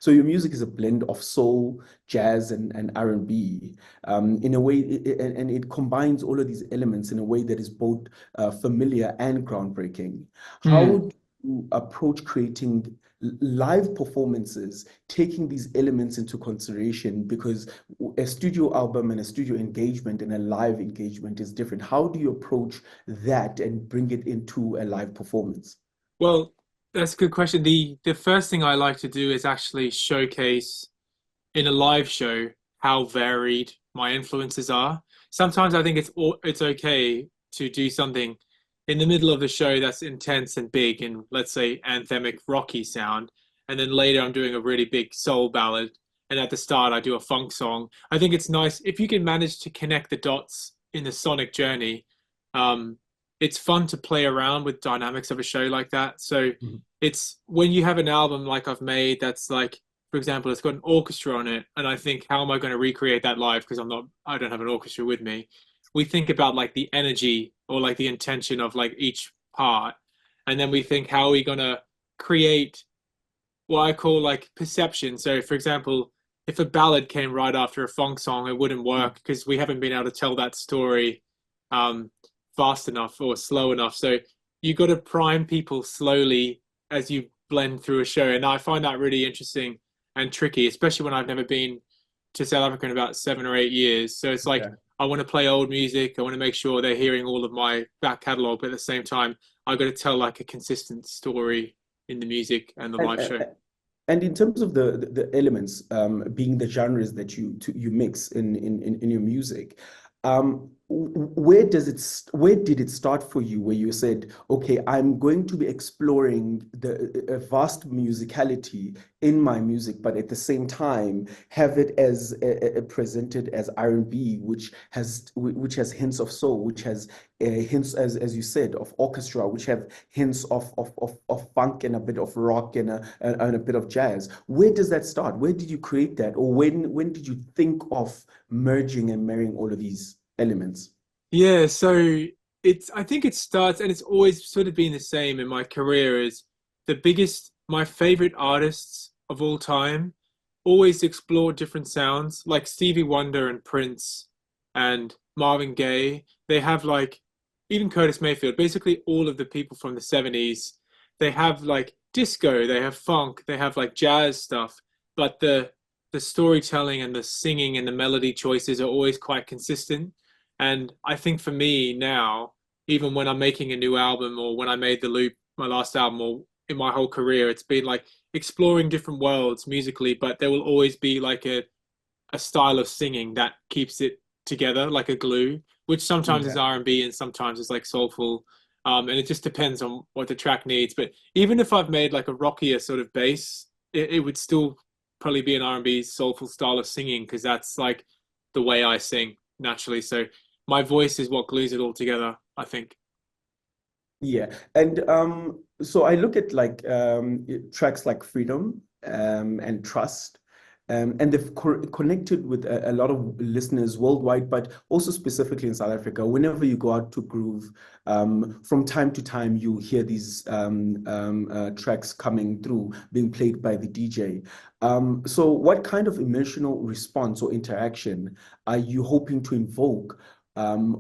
So your music is a blend of soul, jazz, and R&B, in a way, and it combines all of these elements in a way that is both familiar and groundbreaking. How Hmm. do you approach creating live performances, taking these elements into consideration? Because a studio album and a studio engagement and a live engagement is different. How do you approach that and bring it into a live performance? Well, that's a good question. The first thing I like to do is actually showcase in a live show how varied my influences are. Sometimes I think it's okay to do something in the middle of the show that's intense and big and let's say anthemic rocky sound, and then later I'm doing a really big soul ballad, and at the start I do a funk song. I think it's nice if you can manage to connect the dots in the sonic journey. Um, it's fun to play around with dynamics of a show like that. So Mhm. it's when you have an album like I've made that's like, for example, it's got an orchestra on it, and I think, how am I going to recreate that live? Because I don't have an orchestra with me. We think about like the energy or like the intention of like each part, and then we think, how are we going to create what I call like perception? So, for example, if a ballad came right after a funk song, it wouldn't work because we haven't been able to tell that story um, fast enough or slow enough. So you got to prime people slowly as you blend through a show, and I find that really interesting and tricky, especially when I've never been to South Africa in about 7 or 8 years. So it's like Yeah. I want to play old music. I want to make sure they're hearing all of my back catalog, but at the same time, I got to tell like a consistent story in the music and the And, live show. and in terms of the elements, being the genres that you mix in your music, where did it start for you? Where you said, okay, I'm going to be exploring the a vast musicality in my music, but at the same time have it as presented as R&B, which has hints of soul, which has hints, as you said, of orchestra, which have hints of funk and a bit of rock and a bit of jazz. Where does that start? Where did you create that? Or when did you think of merging and marrying all of these elements? Yeah, so it's I think it starts and it's always sort of been the same in my career is my favorite artists of all time always explore different sounds like Stevie Wonder and Prince and Marvin Gaye. They have like even Curtis Mayfield, basically all of the people from the 70s, they have like disco, they have funk, they have like jazz stuff, but the storytelling and the singing and the melody choices are always quite consistent. And I think for me now, even when I'm making a new album or when I made The Loop, my last album, or in my whole career, it's been like exploring different worlds musically, but there will always be like a style of singing that keeps it together like a glue, which sometimes is Yeah. R&B and sometimes is like soulful. And it just depends on what the track needs. But even if I've made like a rockier sort of bass, it would still probably be an R&B soulful style of singing because that's like the way I sing naturally. So my voice is what glues it all together, I think. Yeah. And so I look at like tracks like Freedom and Trust. And they've connected with a lot of listeners worldwide, but also specifically in South Africa. Whenever you go out to groove, from time to time, you hear these tracks coming through, being played by the DJ. So, what kind of emotional response or interaction are you hoping to invoke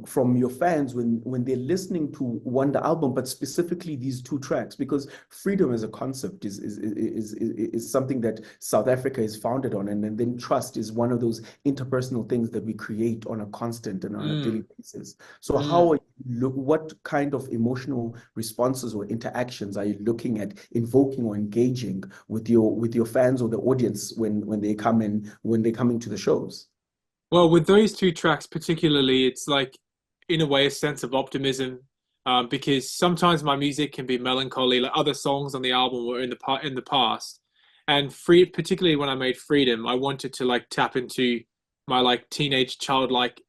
from your fans when they're listening to Wonder album, but specifically these two tracks? Because freedom as a concept is something that South Africa is founded on, and then trust is one of those interpersonal things that we create on a constant and on a daily Mm, basis. So mm. what kind of emotional responses or interactions are you looking at invoking or engaging with your fans or the audience when they come in when they come into the shows? Well, with those two tracks particularly, it's like, in a way, a sense of optimism, because sometimes my music can be melancholy, like other songs on the album were in the past, and particularly when I made Freedom, I wanted to like tap into my like teenage childlike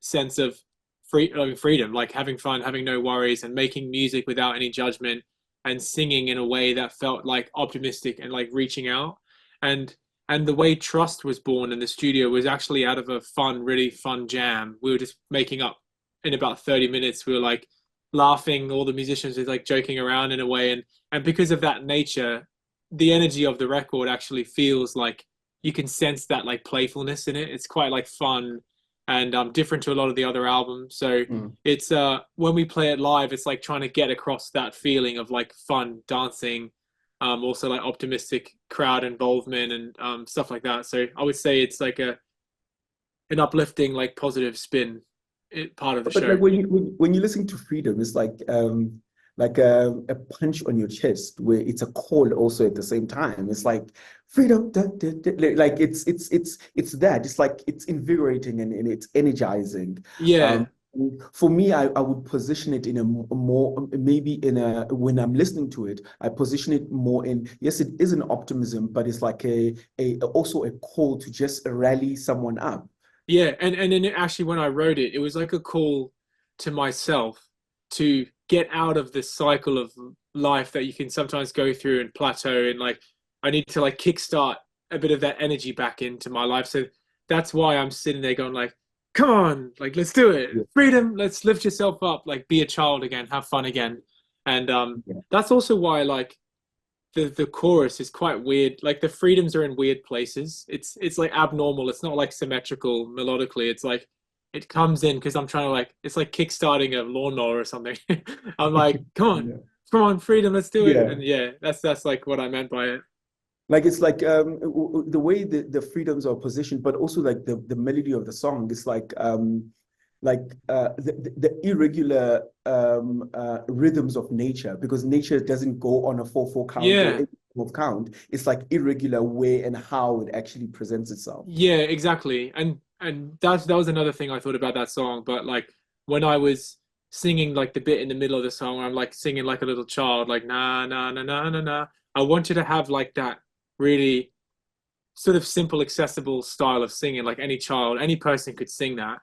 sense of freedom, like having fun, having no worries, and making music without any judgment, and singing in a way that felt like optimistic and like reaching out. And the way Trust was born in the studio was actually out of a really fun jam. We were just making up in about 30 minutes. We were like laughing, all the musicians were like joking around in a way. And because of that nature, the energy of the record actually feels like you can sense that like playfulness in it. It's quite like fun and different to a lot of the other albums. So Mm. it's when we play it live, it's like trying to get across that feeling of like fun dancing, also like optimistic crowd involvement and stuff like that. So I would say it's like an uplifting, like positive spin part of the But like show. when you listen to Freedom, it's like a punch on your chest where it's a call also at the same time. It's like freedom, da, da, da, like it's that. It's like it's invigorating and it's energizing. Yeah, Um, for me, I would position it in a more maybe in a when I'm listening to it, I position it more in yes, it is an optimism, but it's like a also a call to just rally someone up. yeah, and then actually when I wrote it, it was like a call to myself to get out of this cycle of life that you can sometimes go through and plateau, and like I need to like kickstart a bit of that energy back into my life. So that's why I'm sitting there going like, come on, like let's do it. Yeah. Freedom, let's lift yourself up, like be a child again, have fun again. And Yeah. that's also why like the chorus is quite weird. Like the freedoms are in weird places. It's like abnormal. It's not like symmetrical melodically. It's like it comes in because I'm trying to like it's like kickstarting a lawnmower or something. I'm like, Yeah. come on, freedom, let's do it. Yeah. And yeah, that's like what I meant by it. Like it's like the way the freedoms are positioned, but also like the melody of the song is like the irregular rhythms of nature, because nature doesn't go on a 4/4 count or Yeah, any of count. It's like irregular where and how it actually presents itself. yeah, exactly. And that was another thing I thought about that song. But like when I was singing like the bit in the middle of the song, I'm like singing like a little child, like na na na na na na. I wanted to have like that really sort of simple, accessible style of singing, like any child, any person could sing that.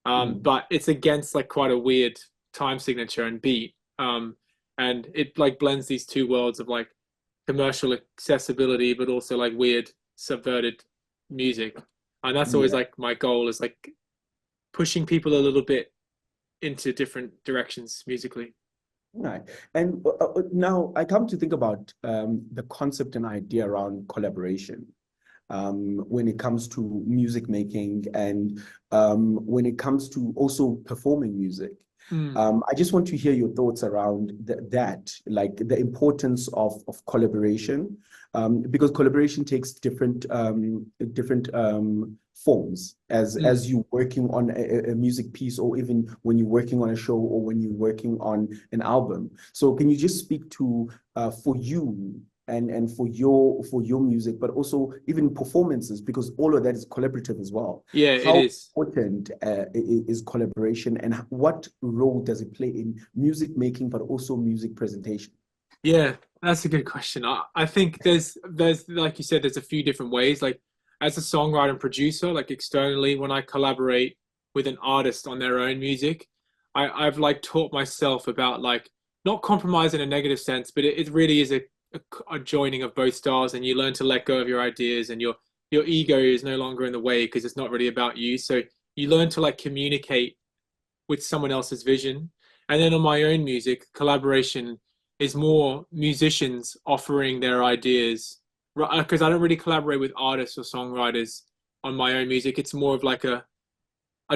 Mm. But it's against like quite a weird time signature and beat. And it like blends these two worlds of like commercial accessibility, but also like weird subverted music. And that's always Yeah. like my goal is like pushing people a little bit into different directions musically. Right. And now I come to think about the concept and idea around collaboration when it comes to music making and when it comes to also performing music. Mm. I just want to hear your thoughts around that, like the importance of collaboration, because collaboration takes different forms Mm. as you working on a music piece, or even when you're working on a show, or when you're working on an album. So can you just speak to for you and for your music, but also even performances, because all of that is collaborative as well. Yeah, it How is. important is collaboration, and what role does it play in music making, but also music presentation? Yeah, that's a good question. I think there's like you said, there's a few different ways. Like as a songwriter and producer, like externally, when I collaborate with an artist on their own music, I've like taught myself about like not compromise in a negative sense, but it really is a joining of both styles, and you learn to let go of your ideas, and your ego is no longer in the way because it's not really about you. So you learn to like communicate with someone else's vision. And then on my own music, collaboration is more musicians offering their ideas. Because I don't really collaborate with artists or songwriters on my own music. It's more of like a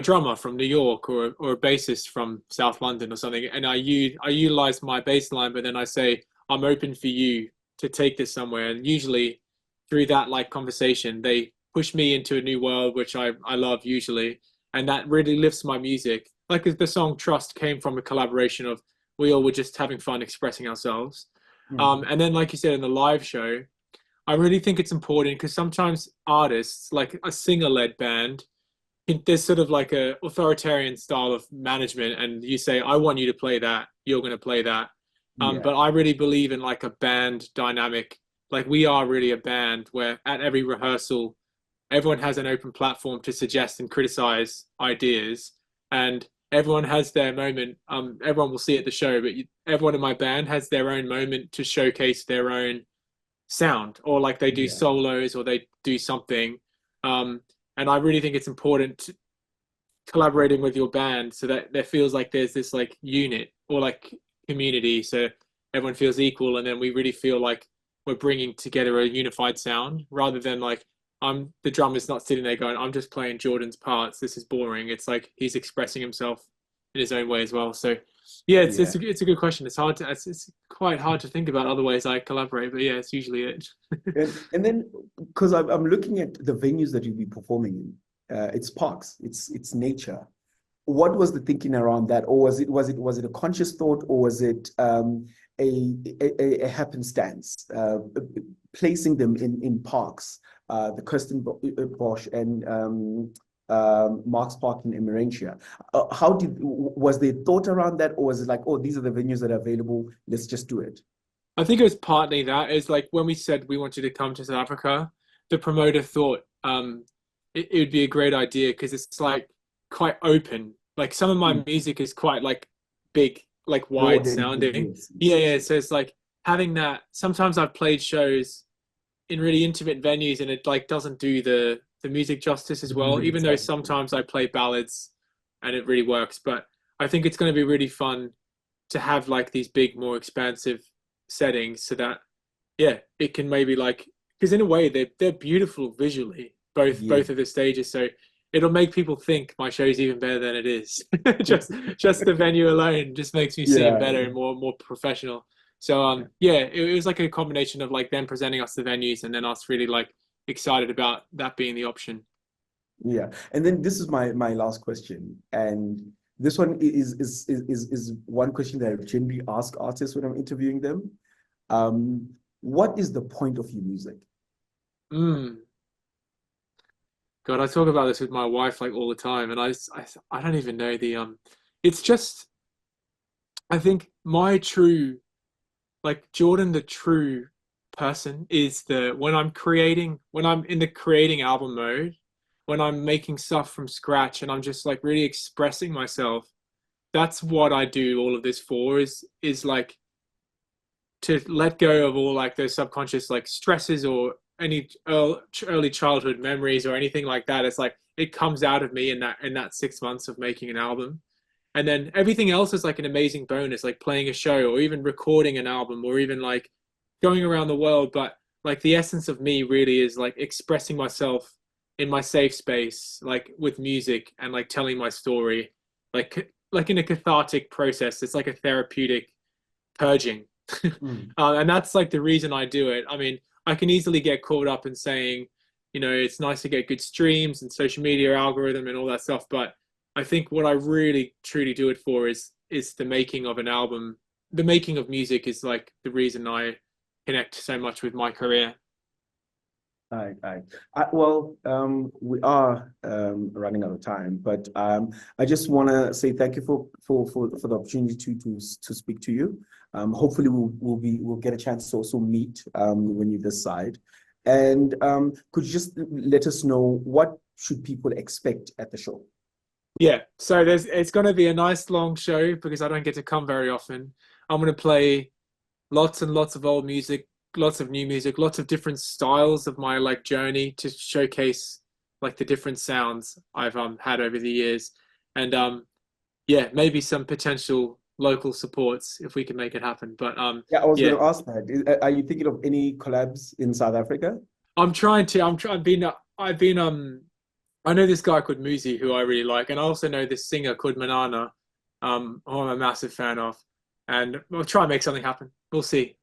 drummer from New York or a bassist from South London or something. And I utilize my bass line, but then I say, I'm open for you to take this somewhere. And usually through that like conversation, they push me into a new world, which I love usually. And that really lifts my music. Like the song Trust came from a collaboration of we all were just having fun expressing ourselves. Mhm. And then, like you said, in the live show, I really think it's important because sometimes artists, like a singer-led band, there's sort of like a authoritarian style of management, and you say, "I want you to play that. You're going to play that." Yeah, But I really believe in like a band dynamic. Like we are really a band where at every rehearsal, everyone has an open platform to suggest and criticize ideas, and everyone has their moment. Everyone will see at the show, but everyone in my band has their own moment to showcase their own sound, or like they do yeah, solos or they do something. Um, and I really think it's important to collaborating with your band so that there feels like there's this like unit or like community, so everyone feels equal, and then we really feel like we're bringing together a unified sound rather than like the drummer's not sitting there going, I'm just playing Jordan's parts. This is boring. It's like he's expressing himself in his own way as well. So yeah, Yeah. it's a good question. It's hard to it's quite hard to think about other ways I collaborate, but yeah, it's usually it. And then, because I'm looking at the venues that you'll be performing in, it's parks, it's nature. What was the thinking around that, or was it a conscious thought, or was it a happenstance? Placing them in parks, the Kirsten Bosch and Marks Park in Emerentia. Was there thought around that, or was it like, oh, these are the venues that are available, let's just do it? I think it was partly that. It's like when we said we wanted to come to South Africa, the promoter thought it would be a great idea because it's like quite open. Like some of my music is quite like big, like wide sounding. Yeah. So it's like having that. Sometimes I've played shows in really intimate venues and it like doesn't do the music justice as well, even though sometimes I play ballads and it really works. But I think it's going to be really fun to have like these big, more expansive settings so that yeah, it can maybe like, because in a way they're beautiful visually, both of the stages. So it'll make people think my show's even better than it is. just the venue alone just makes me seem better and more professional. So yeah, it was like a combination of like them presenting us the venues and then us really like excited about that being the option. Yeah, and then this is my last question, and this one is one question that I generally ask artists when I'm interviewing them. What is the point of your music? God, I talk about this with my wife like all the time, and I don't even know the It's just, I think my true, like Jordan, the true person is when I'm in the creating album mode, when I'm making stuff from scratch and I'm just like really expressing myself. That's what I do all of this for is like to let go of all like those subconscious like stresses or any early childhood memories or anything like that. It's like it comes out of me in that 6 months of making an album. And then everything else is like an amazing bonus, like playing a show or even recording an album or even like going around the world. But like the essence of me really is like expressing myself in my safe space, like with music and like telling my story, like in a cathartic process. It's like a therapeutic purging. And that's like the reason I do it. I mean, I can easily get caught up in saying, you know, it's nice to get good streams and social media algorithm and all that stuff. But I think what I really truly do it for is the making of an album. The making of music is like the reason I connect so much with my career. Well, we are running out of time, but I just want to say thank you for the opportunity to speak to you. Hopefully, we'll get a chance to also meet when you decide. And could you just let us know what should people expect at the show? Yeah, so it's going to be a nice long show because I don't get to come very often. I'm going to play lots and lots of old music, lots of new music, lots of different styles of my like journey to showcase like the different sounds I've had over the years. And yeah, maybe some potential local supports if we can make it happen. But yeah, I was going to ask that. Are you thinking of any collabs in South Africa? I'm trying to. I've been I know this guy called Muzi who I really like, and I also know this singer called Manana, who I'm a massive fan of. And we'll try and make something happen. We'll see.